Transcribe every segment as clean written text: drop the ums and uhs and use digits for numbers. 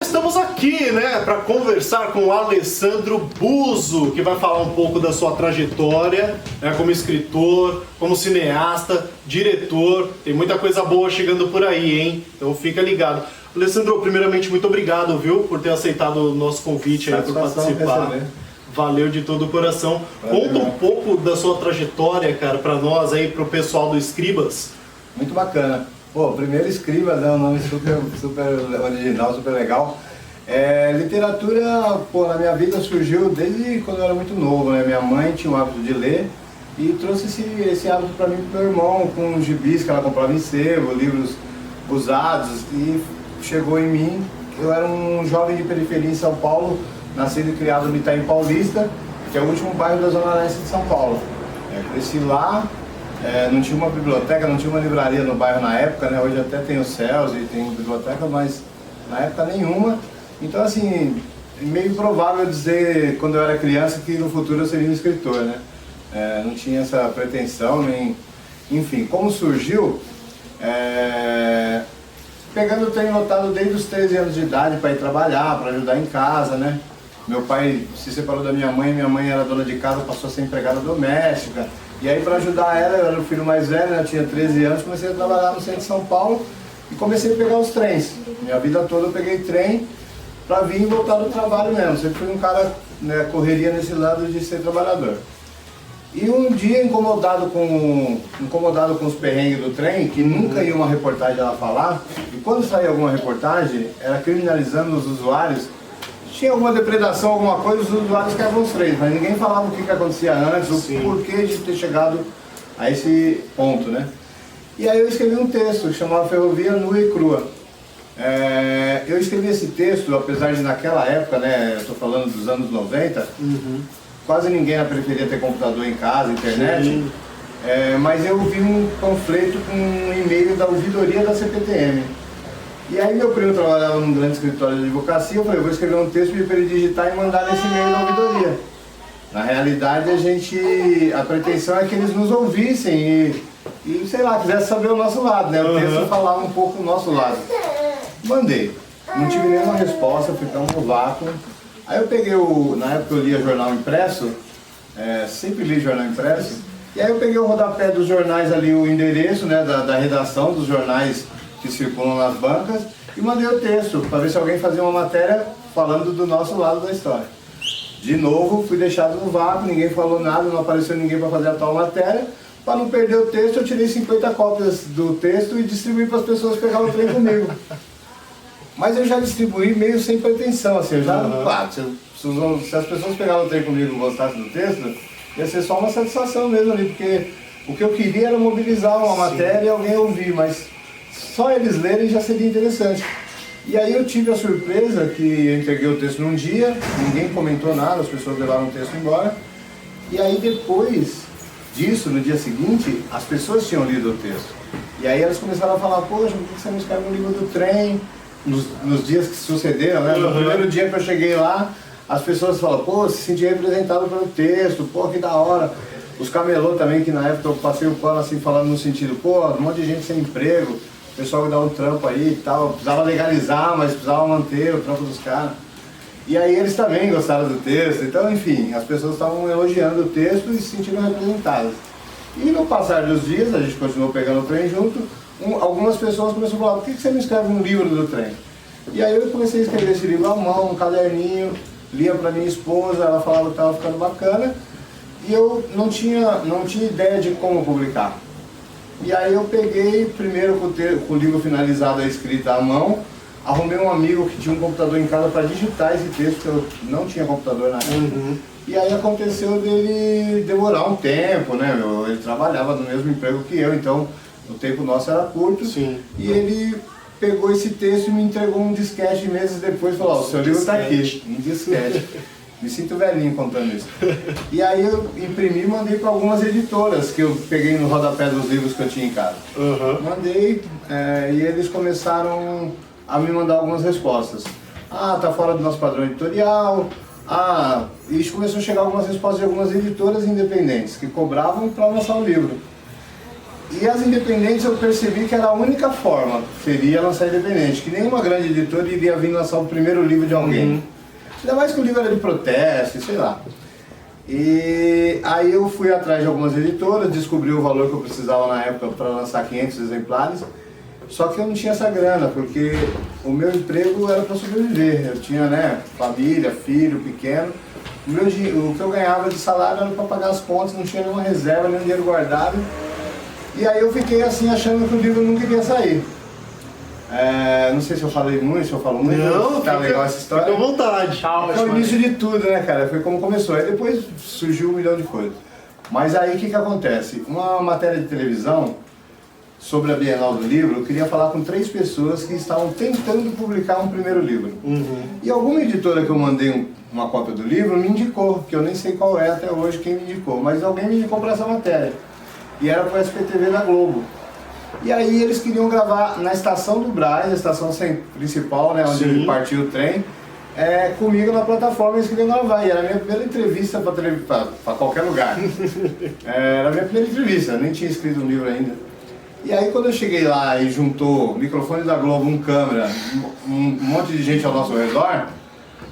Estamos aqui, né, para conversar com o Alessandro Buzo, que vai falar um pouco da sua trajetória, né, como escritor, como cineasta, diretor. Tem muita coisa boa chegando por aí, hein? Então fica ligado. Alessandro, primeiramente, muito obrigado, viu, por ter aceitado o nosso convite aí, por participar. Valeu de todo o coração. Valeu. Conta um pouco da sua trajetória, cara, para nós aí, para o pessoal do Escribas. Muito bacana. Pô, primeiro Escribas é um nome super original, super legal. Literatura, pô, na minha vida surgiu desde quando eu era muito novo, né? Minha mãe tinha o hábito de ler e trouxe esse hábito para mim e pro meu irmão, com gibis que ela comprava em sebo, livros usados, e chegou em mim. Eu era um jovem de periferia em São Paulo, nascido e criado no Itaim Paulista, que é o último bairro da Zona Leste de São Paulo. Cresci lá, não tinha uma biblioteca, não tinha uma livraria no bairro na época, né? Hoje até tem o Céus e tem biblioteca, mas na época nenhuma. Então, assim, meio improvável dizer, quando eu era criança, que no futuro eu seria um escritor, né? Não tinha essa pretensão, nem... Enfim, como surgiu, pegando o trem lotado desde os 13 anos de idade para ir trabalhar, para ajudar em casa, né? Meu pai se separou da minha mãe era dona de casa, passou a ser empregada doméstica. E aí, para ajudar ela, eu era o filho mais velho, né? Eu tinha 13 anos, comecei a trabalhar no centro de São Paulo e comecei a pegar os trens. Minha vida toda eu peguei trem para vir e voltar do trabalho mesmo. Sempre fui um cara, né, correria nesse lado de ser trabalhador. E um dia, incomodado com os perrengues do trem, que nunca ia uma reportagem lá falar, e quando saía alguma reportagem, era criminalizando os usuários. Tinha alguma depredação, alguma coisa, os usuários quebravam os trens, mas ninguém falava o que acontecia antes, o porquê de ter chegado a esse ponto, né? E aí eu escrevi um texto que chamava Ferrovia Nua e Crua. Eu escrevi esse texto, apesar de naquela época, né, eu estou falando dos anos 90, quase ninguém na periferia ter computador em casa, internet, mas eu vi um panfleto com um e-mail da ouvidoria da CPTM. E aí meu primo trabalhava num grande escritório de advocacia, eu falei, eu vou escrever um texto para ele digitar e mandar nesse e-mail da ouvidoria. Na realidade, a pretensão é que eles nos ouvissem e sei lá, quisessem saber o nosso lado, né? O texto falava um pouco o nosso lado. Mandei. Não tive nenhuma resposta, ficamos no vácuo. Aí eu peguei na época eu lia jornal impresso, sempre li jornal impresso, e aí eu peguei o rodapé dos jornais ali, o endereço, né, da redação dos jornais que circulam nas bancas, e mandei o texto para ver se alguém fazia uma matéria falando do nosso lado da história. De novo, fui deixado no vácuo, ninguém falou nada, não apareceu ninguém para fazer a tal matéria. Para não perder o texto, eu tirei 50 cópias do texto e distribuí para as pessoas que pegavam o trem comigo. Mas eu já distribuí meio sem pretensão, assim, eu já, se as pessoas pegavam o trem comigo e gostassem do texto, ia ser só uma satisfação mesmo ali, porque o que eu queria era mobilizar uma matéria e alguém ouvir, mas só eles lerem já seria interessante. E aí eu tive a surpresa que eu entreguei o texto num dia, ninguém comentou nada, as pessoas levaram o texto embora, e aí depois disso, no dia seguinte, as pessoas tinham lido o texto. E aí elas começaram a falar, poxa, por que você não escreve um livro do trem? Nos dias que sucederam, né? No primeiro dia que eu cheguei lá, as pessoas falaram, pô, se sentia representado pelo texto, pô, que da hora. Os camelô também, que na época eu passei o pano assim, falando no sentido, pô, um monte de gente sem emprego, o pessoal que dá um trampo aí e tal, precisava legalizar, mas precisava manter o trampo dos caras. E aí eles também gostaram do texto, então enfim, as pessoas estavam elogiando o texto e se sentindo representadas. E no passar dos dias, a gente continuou pegando o trem junto, algumas pessoas começaram a falar, por que você não escreve um livro do trem? E aí eu comecei a escrever esse livro à mão, um caderninho, lia para minha esposa, ela falava que estava ficando bacana, e eu não tinha ideia de como publicar. E aí eu peguei, primeiro com o livro finalizado, a escrita à mão, arrumei um amigo que tinha um computador em casa para digitar esse texto, porque eu não tinha computador na época. E aí aconteceu dele demorar um tempo, né? Ele trabalhava no mesmo emprego que eu, então o tempo nosso era curto. Sim. E ele pegou esse texto e me entregou um disquete meses depois e falou, ó, o seu livro está aqui, um disquete. Me sinto velhinho contando isso. E aí eu imprimi e mandei para algumas editoras que eu peguei no rodapé dos livros que eu tinha em casa. Mandei e eles começaram a me mandar algumas respostas. Ah, tá fora do nosso padrão editorial. E começou a chegar algumas respostas de algumas editoras independentes que cobravam para lançar o livro. E as independentes eu percebi que era a única forma, seria lançar independente, que nenhuma grande editora iria vir lançar o primeiro livro de alguém. Ainda mais que o livro era de protesto, sei lá. E aí eu fui atrás de algumas editoras, descobri o valor que eu precisava na época para lançar 500 exemplares, só que eu não tinha essa grana, porque o meu emprego era para sobreviver. Eu tinha, né, família, filho pequeno. O que eu ganhava de salário era para pagar as contas, não tinha nenhuma reserva, nenhum dinheiro guardado. E aí eu fiquei assim achando que o livro nunca iria sair. Não sei se eu falei muito, se eu falo muito. Não, tá legal essa história. Fica à vontade. Foi o início de tudo, né, cara? Foi como começou. Aí depois surgiu 1 milhão de coisas. Mas aí o que acontece? Uma matéria de televisão sobre a Bienal do Livro, eu queria falar com 3 pessoas que estavam tentando publicar um primeiro livro. E alguma editora que eu mandei uma cópia do livro me indicou, que eu nem sei qual é até hoje quem me indicou, mas alguém me indicou para essa matéria. E era para o SPTV da Globo. E aí eles queriam gravar na estação do Brás, a estação principal, né, onde partiu o trem, comigo na plataforma, eles queriam gravar. E era a minha primeira entrevista para qualquer lugar. Era a minha primeira entrevista, eu nem tinha escrito um livro ainda. E aí quando eu cheguei lá e juntou microfone da Globo, câmera, um monte de gente ao nosso redor,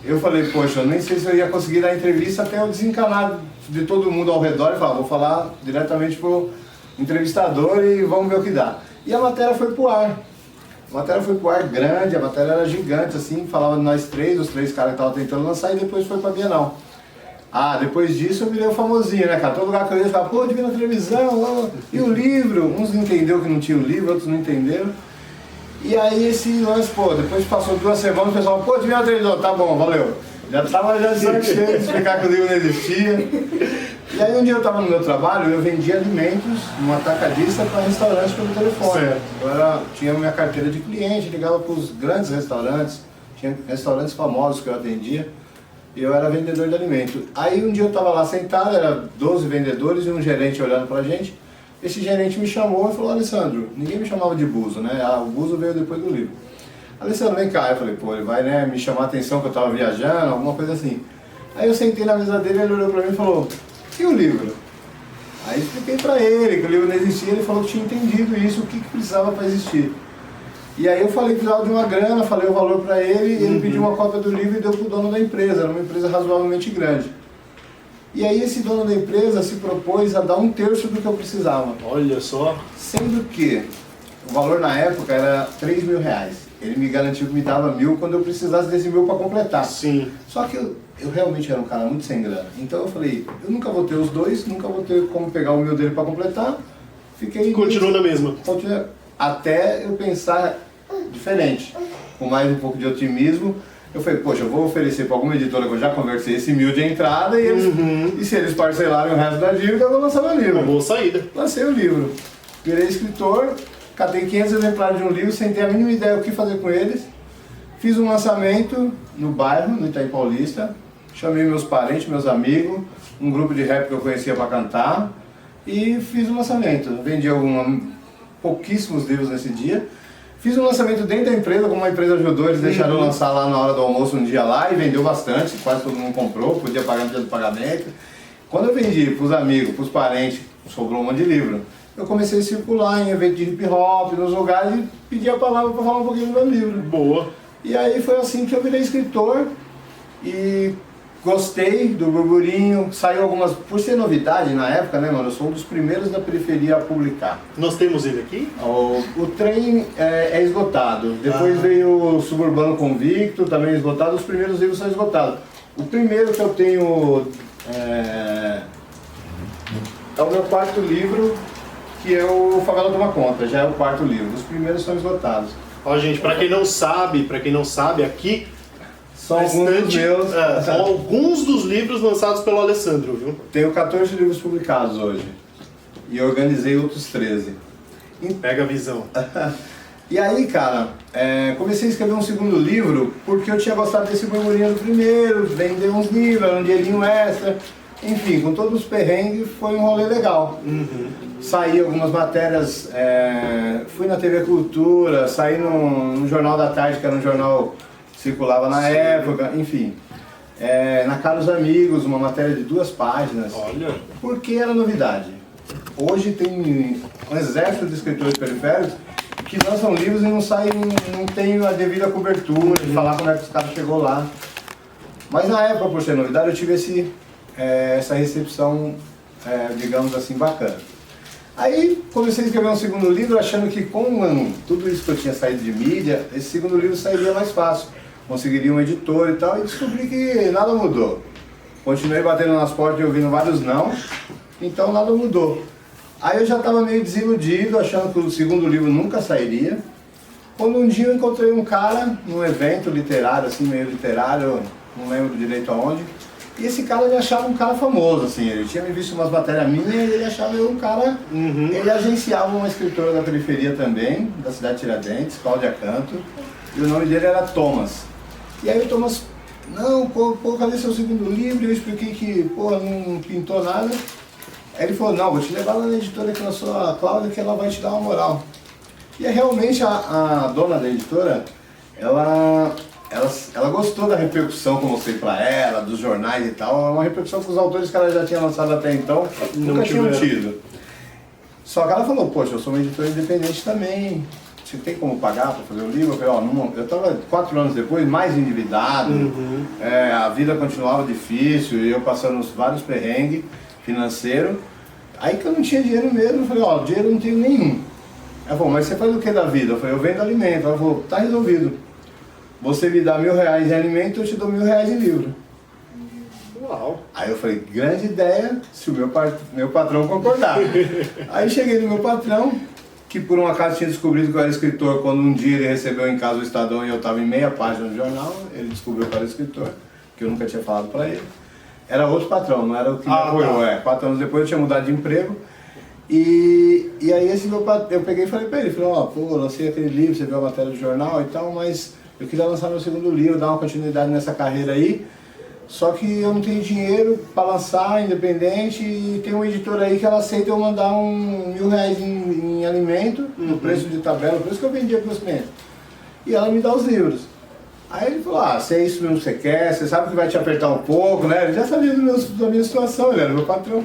eu falei, poxa, eu nem sei se eu ia conseguir dar entrevista até eu desencanar de todo mundo ao redor e falar, vou falar diretamente pro entrevistador e vamos ver o que dá. E a matéria foi pro ar. A matéria foi pro ar grande, a matéria era gigante, assim, falava de nós 3, os 3 caras que estavam tentando lançar, e depois foi pra Bienal. Depois disso eu virei o famosinho, né, cara? Todo lugar que eu ia falar, pô, devia na televisão, e o livro? Uns entenderam que não tinha o livro, outros não entenderam. E aí esse lance, pô, depois passou 2 semanas, o pessoal, pô, devia na televisão, tá bom, valeu. Já estava de saco cheio de explicar que o livro não existia. E aí um dia eu estava no meu trabalho, eu vendia alimentos numa atacadista para restaurantes pelo telefone. Certo. Eu tinha minha carteira de cliente, ligava para os grandes restaurantes, tinha restaurantes famosos que eu atendia, e eu era vendedor de alimento. Aí um dia eu estava lá sentado, era 12 vendedores e um gerente olhando para a gente. Esse gerente me chamou e falou, Alessandro, ninguém me chamava de Buzo, né? O Buzo veio depois do livro. Alessandro, vem cá. Eu falei, pô, ele vai, né, me chamar a atenção que eu estava viajando, alguma coisa assim. Aí eu sentei na mesa dele, ele olhou para mim e falou, e o livro? Aí expliquei para ele que o livro não existia, ele falou que tinha entendido isso, o que precisava para existir. E aí eu falei que precisava de uma grana, falei o valor para ele, e ele pediu uma cópia do livro e deu pro dono da empresa, era uma empresa razoavelmente grande. E aí esse dono da empresa se propôs a dar 1/3 do que eu precisava. Olha só. Sendo que o valor na época era R$3.000. Ele me garantiu que me dava 1.000 quando eu precisasse desse 1.000 para completar. Sim. Só que eu realmente era um cara muito sem grana. Então eu falei, eu nunca vou ter os dois, nunca vou ter como pegar o 1.000 dele para completar. Fiquei... Continuou na mesma. Até eu pensar diferente, com mais um pouco de otimismo. Eu falei, poxa, eu vou oferecer para alguma editora que eu já conversei esse 1.000 de entrada e se eles parcelarem o resto da dívida, eu vou lançar meu livro. Uma boa saída. Lancei o livro. Virei escritor, catei 500 exemplares de um livro, sem ter a mínima ideia do que fazer com eles. Fiz um lançamento no bairro, no Itaim Paulista. Chamei meus parentes, meus amigos, um grupo de rap que eu conhecia para cantar. E fiz um lançamento. Vendi pouquíssimos livros nesse dia. Fiz um lançamento dentro da empresa, como a empresa ajudou, eles deixaram eu lançar lá na hora do almoço um dia lá e vendeu bastante, quase todo mundo comprou, podia pagar no dia do pagamento. Quando eu vendi para os amigos, para os parentes, sobrou um monte de livro. Eu comecei a circular em eventos de hip hop, nos lugares e pedi a palavra para falar um pouquinho do meu livro. Boa. E aí foi assim que eu virei escritor e gostei do burburinho, saiu algumas, por ser novidade na época, né, mano, eu sou um dos primeiros da periferia a publicar. Nós temos ele aqui? O trem é esgotado, depois veio o Suburbano Convicto, também esgotado, os primeiros livros são esgotados. O primeiro que eu tenho é o meu 4º livro, que é o Favela Toma Conta, já é o 4º livro, os primeiros são esgotados. Ó, gente, pra quem não sabe, aqui São alguns dos livros lançados pelo Alessandro, viu? Tenho 14 livros publicados hoje e organizei outros 13. Pega a visão. E aí, cara, comecei a escrever um 2º livro porque eu tinha gostado desse burburinho do primeiro, vender uns livros, era um dinheirinho extra. Enfim, com todos os perrengues, foi um rolê legal. Saí algumas matérias, fui na TV Cultura, saí no Jornal da Tarde, que era um jornal que circulava na época, enfim. Na Caros Amigos, uma matéria de 2 páginas. Olha. Porque era novidade. hoje tem um exército de escritores periféricos que lançam livros e não saem, não tem a devida cobertura de falar como é que os caras chegou lá. Mas na época, por ser novidade, eu tive essa recepção, digamos assim, bacana. Aí comecei a escrever um segundo livro achando que com tudo isso que eu tinha saído de mídia, esse segundo livro sairia mais fácil. Conseguiria um editor e tal, e descobri que nada mudou. Continuei batendo nas portas e ouvindo vários não, então nada mudou. Aí eu já estava meio desiludido, achando que o segundo livro nunca sairia. Quando um dia eu encontrei um cara num evento literário, assim, meio literário, não lembro direito aonde, e esse cara me achava um cara famoso, assim, ele tinha me visto umas matérias minhas e ele achava eu um cara... Ele agenciava uma escritora da periferia também, da cidade de Tiradentes, Cláudia Canto, e o nome dele era Thomas. E aí o Thomas, não, pô, cadê seu segundo livro? Eu expliquei que, pô, não pintou nada. Aí ele falou, não, vou te levar lá na editora que lançou a Cláudia, que ela vai te dar uma moral. E aí, realmente a dona da editora, ela gostou da repercussão que eu mostrei pra ela, dos jornais e tal. É uma repercussão que os autores que ela já tinha lançado até então nunca tinham tido. Só que ela falou, poxa, eu sou uma editora independente também, você tem como pagar para fazer o livro? Eu falei, ó, eu estava 4 anos depois mais endividado, a vida continuava difícil, e eu passando vários perrengues financeiros. Aí que eu não tinha dinheiro mesmo, eu falei, ó, dinheiro eu não tenho nenhum. Ela falou, mas você faz o que da vida? Eu falei, eu vendo alimento. Ela falou, tá resolvido. Você me dá R$1.000 em alimento, eu te dou R$1.000 em livro. Uau! Aí eu falei, grande ideia, se o meu patrão concordar. Aí cheguei no meu patrão, que por um acaso tinha descobrido que eu era escritor quando um dia ele recebeu em casa o Estadão e eu estava em meia página do jornal. Ele descobriu que eu era escritor, que eu nunca tinha falado para ele. Era outro patrão, não era o que me apoiou. 4 anos depois eu tinha mudado de emprego. E aí esse meu patrão, eu peguei e falei para ele, falei, ó, pô, lancei aquele livro, você viu a matéria do jornal e tal, mas eu queria lançar meu segundo livro, dar uma continuidade nessa carreira aí. Só que eu não tenho dinheiro para lançar, independente, e tem uma editora aí que ela aceita eu mandar R$1.000 em alimento, no preço de tabela, o preço que eu vendia para os meus clientes. E ela me dá os livros. Aí ele falou, se é isso mesmo que você quer, você sabe que vai te apertar um pouco, né? Ele já sabia da minha situação, ele era meu patrão.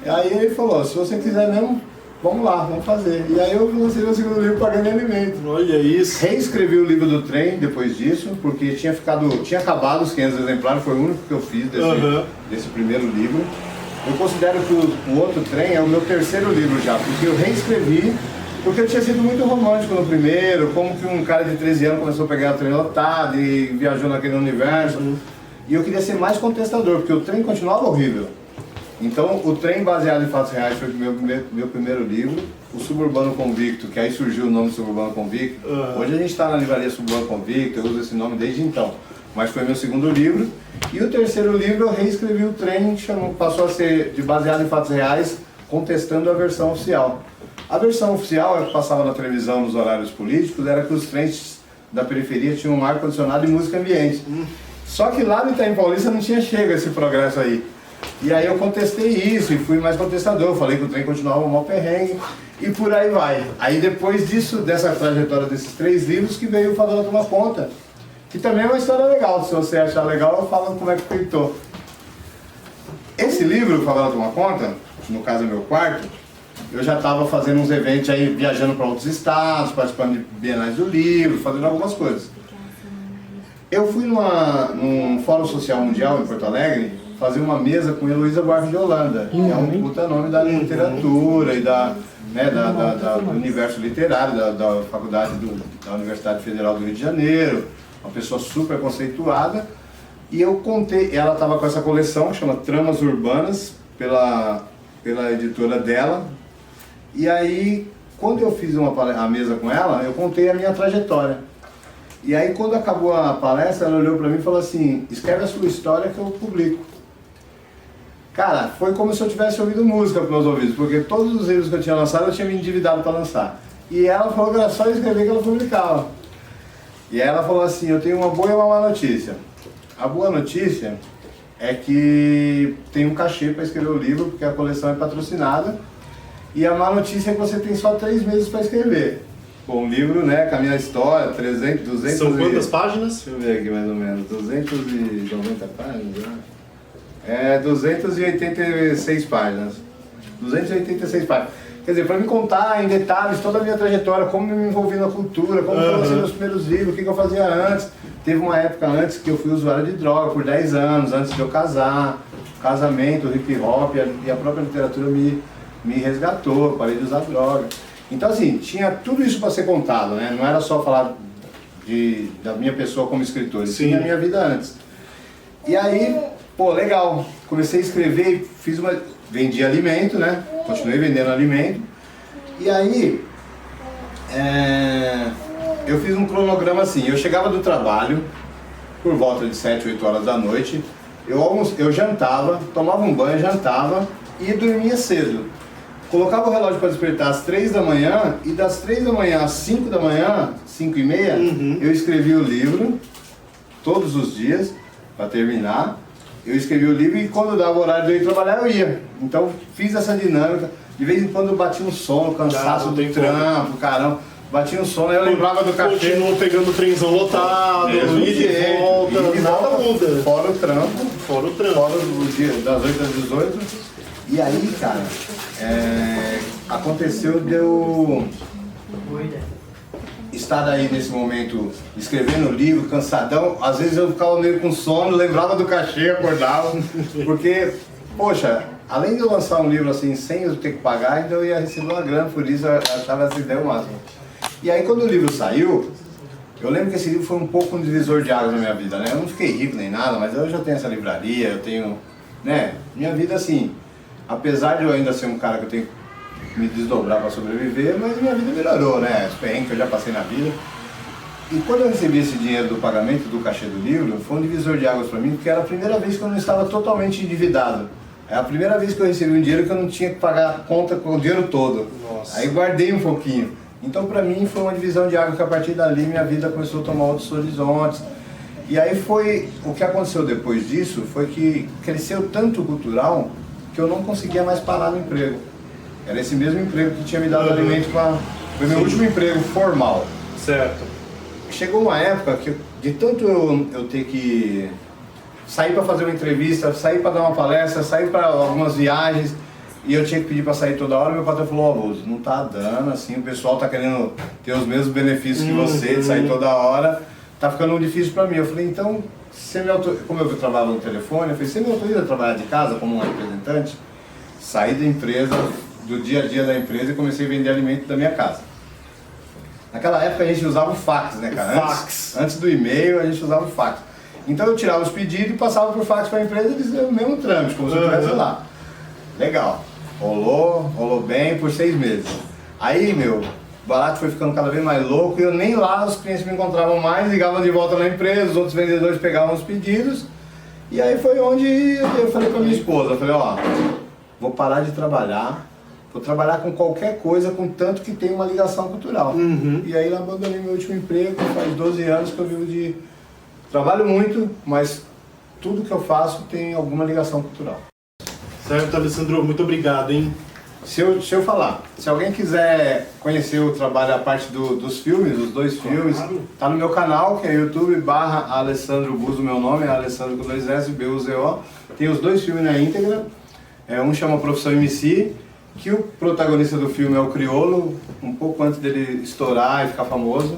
Aí ele falou, se você quiser mesmo, vamos lá, vamos fazer. E aí eu lancei meu segundo livro pagando em alimento. Olha isso. Reescrevi o livro do trem depois disso, porque tinha acabado os 500 exemplares, foi o único que eu fiz desse primeiro livro. Eu considero que o outro trem é o meu terceiro livro já, porque eu reescrevi, porque eu tinha sido muito romântico no primeiro, como que um cara de 13 anos começou a pegar o trem lotado e viajou naquele universo. E eu queria ser mais contestador, porque o trem continuava horrível. Então, o Trem Baseado em Fatos Reais foi o meu primeiro livro. O Suburbano Convicto, que aí surgiu o nome Suburbano Convicto. Hoje a gente está na livraria Suburbano Convicto, eu uso esse nome desde então. Mas foi meu segundo livro. E o terceiro livro eu reescrevi o trem, passou a ser de Baseado em Fatos Reais, contestando a versão oficial. A versão oficial, que passava na televisão nos horários políticos, era que os trens da periferia tinham um ar-condicionado e música ambiente. Só que lá no Itaim Paulista não tinha chego esse progresso aí. E aí eu contestei isso e fui mais contestador, falei que o trem continuava um mau perrengue e por aí vai. Aí depois disso, dessa trajetória desses 3 livros, que veio o Favela Toma Conta, que também é uma história legal, se você achar legal eu falo como é que pintou. Esse livro, Favela Toma Conta, no caso é meu quarto, eu já estava fazendo uns eventos aí, viajando para outros estados, participando de bienais do livro, fazendo algumas coisas. Eu fui num Fórum Social Mundial em Porto Alegre, fazer uma mesa com Heloísa Buarque de Holanda, que é um puta nome da literatura e do universo literário, da faculdade da Universidade Federal do Rio de Janeiro, uma pessoa super conceituada. E eu contei, ela estava com essa coleção que chama Tramas Urbanas, pela editora dela. E aí, quando eu fiz a mesa com ela, eu contei a minha trajetória. E aí, quando acabou a palestra, ela olhou para mim e falou assim, escreve a sua história que eu publico. Cara, foi como se eu tivesse ouvido música para meus ouvidos, porque todos os livros que eu tinha lançado, eu tinha me endividado para lançar. E ela falou que era só escrever que ela publicava. E ela falou assim, eu tenho uma boa e uma má notícia. A boa notícia é que tem um cachê para escrever o livro, porque a coleção é patrocinada. E a má notícia é que você tem só 3 meses para escrever. Bom, um livro, né, com a minha história, 200... São quantas páginas? Deixa eu ver aqui mais ou menos, 290 páginas, né? 286 páginas. 286 páginas. Quer dizer, para me contar em detalhes toda a minha trajetória, como eu me envolvi na cultura, como eu lancei meus primeiros livros, o que eu fazia antes. Teve uma época antes que eu fui usuário de droga por 10 anos, antes de eu casar, casamento, hip hop, e a própria literatura me resgatou, parei de usar droga. Então assim, tinha tudo isso para ser contado, né? Não era só falar da minha pessoa como escritor, tinha a minha vida antes. E aí, pô, legal, comecei a escrever, vendi alimento, né? Continuei vendendo alimento. E aí, eu fiz um cronograma assim, eu chegava do trabalho, por volta de 7, 8 horas da noite, eu jantava, tomava um banho, jantava e dormia cedo. Colocava o relógio para despertar às 3 da manhã e das 3 da manhã às 5 da manhã, 5 e meia, eu escrevia o livro, todos os dias, para terminar. Eu escrevi o livro e quando dava o horário de eu ir trabalhar, eu ia. Então fiz essa dinâmica. De vez em quando eu batia um sono, cansaço do trampo, caramba. Batia um sono, aí eu lembrava do cachê. Continuou pegando o trenzão lotado, ida e volta, nada muda. Fora o trampo. Fora o dia, das 8 às 18. E aí, cara, aconteceu de eu estar aí nesse momento escrevendo o livro, cansadão. Às vezes eu ficava meio com sono, lembrava do cachê, acordava. Porque, poxa, além de eu lançar um livro assim, sem eu ter que pagar, ainda eu ia receber uma grana, por isso eu achava essa ideia o máximo. E aí quando o livro saiu, eu lembro que esse livro foi um pouco um divisor de águas na minha vida, né? Eu não fiquei rico nem nada, mas eu já tenho essa livraria, eu tenho, né? Minha vida assim, apesar de eu ainda ser um cara que eu tenho que me desdobrar para sobreviver, mas minha vida melhorou, né? Os perrengues que eu já passei na vida. E quando eu recebi esse dinheiro do pagamento do cachê do livro, foi um divisor de águas para mim, porque era a primeira vez que eu não estava totalmente endividado. É a primeira vez que eu recebi um dinheiro que eu não tinha que pagar a conta com o dinheiro todo. Nossa. Aí guardei um pouquinho. Então para mim foi uma divisão de águas que a partir dali minha vida começou a tomar outros horizontes. E aí o que aconteceu depois disso foi que cresceu tanto o cultural que eu não conseguia mais parar no emprego. Era esse mesmo emprego que tinha me dado alimento foi meu último emprego formal. Certo. Chegou uma época que de tanto eu ter que sair para fazer uma entrevista, sair para dar uma palestra, sair para algumas viagens, e eu tinha que pedir para sair toda hora, meu patrão falou, Bozo, não tá dando, assim, o pessoal tá querendo ter os mesmos benefícios que você, de sair toda hora, tá ficando difícil para mim. Eu falei, então, como eu trabalhava no telefone, eu falei, você me autoriza a trabalhar de casa como um representante? Saí da empresa, do dia a dia da empresa e comecei a vender alimento da minha casa. Naquela época a gente usava o fax, né, cara? Antes do e-mail a gente usava o fax. Então eu tirava os pedidos e passava por fax para a empresa e eles deu o mesmo trâmite, como se eu estivesse lá. Legal. Rolou bem por 6 meses. Aí, o barato foi ficando cada vez mais louco e eu nem lá os clientes me encontravam mais, ligavam de volta na empresa, os outros vendedores pegavam os pedidos. E aí foi onde eu falei para minha esposa, eu falei, ó, vou parar de trabalhar, vou trabalhar com qualquer coisa, contanto que tenha uma ligação cultural. E aí eu abandonei meu último emprego, faz 12 anos que eu vivo de... Trabalho muito, mas tudo que eu faço tem alguma ligação cultural. Certo, Alessandro, muito obrigado, hein? Se eu falar, se alguém quiser conhecer o trabalho, a parte dos filmes, os 2 filmes, tá no meu canal, que é youtube/Alessandro Buzo, meu nome é Alessandro com 2 S, B-U-Z-O. Tem os 2 filmes na íntegra, um chama Profissão MC, que o protagonista do filme é o Criolo, um pouco antes dele estourar e ficar famoso.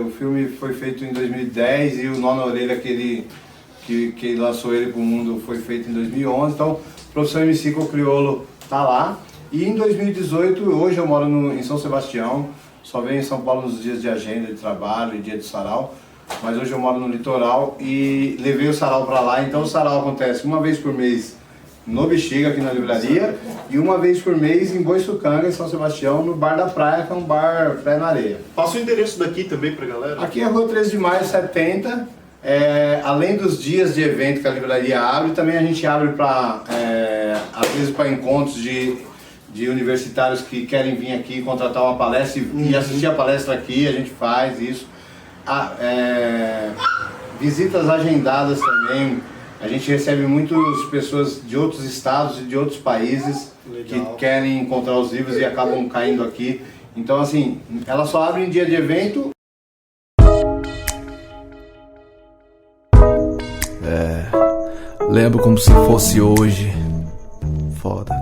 O filme foi feito em 2010 e o Nó na Orelha que lançou ele pro mundo foi feito em 2011, então Profissão MC com o Criolo tá lá. E em 2018, hoje eu moro em São Sebastião, só venho em São Paulo nos dias de agenda, de trabalho e dia de sarau, mas hoje eu moro no litoral e levei o sarau para lá, então o sarau acontece uma vez por mês no Bexiga, aqui na livraria, e uma vez por mês em Boiçucanga, em São Sebastião, no Bar da Praia, que é um bar Praia na Areia. Passa o endereço daqui também pra galera. Aqui é a Rua 13 de Maio, 70. Além dos dias de evento que a livraria abre, também a gente abre para, às vezes, para encontros de universitários que querem vir aqui contratar uma palestra e assistir a palestra aqui, a gente faz isso. Visitas agendadas também. A gente recebe muitas pessoas de outros estados e de outros países que querem encontrar os livros e acabam caindo aqui. Então, assim, ela só abre em dia de evento. Lembro como se fosse hoje. Foda.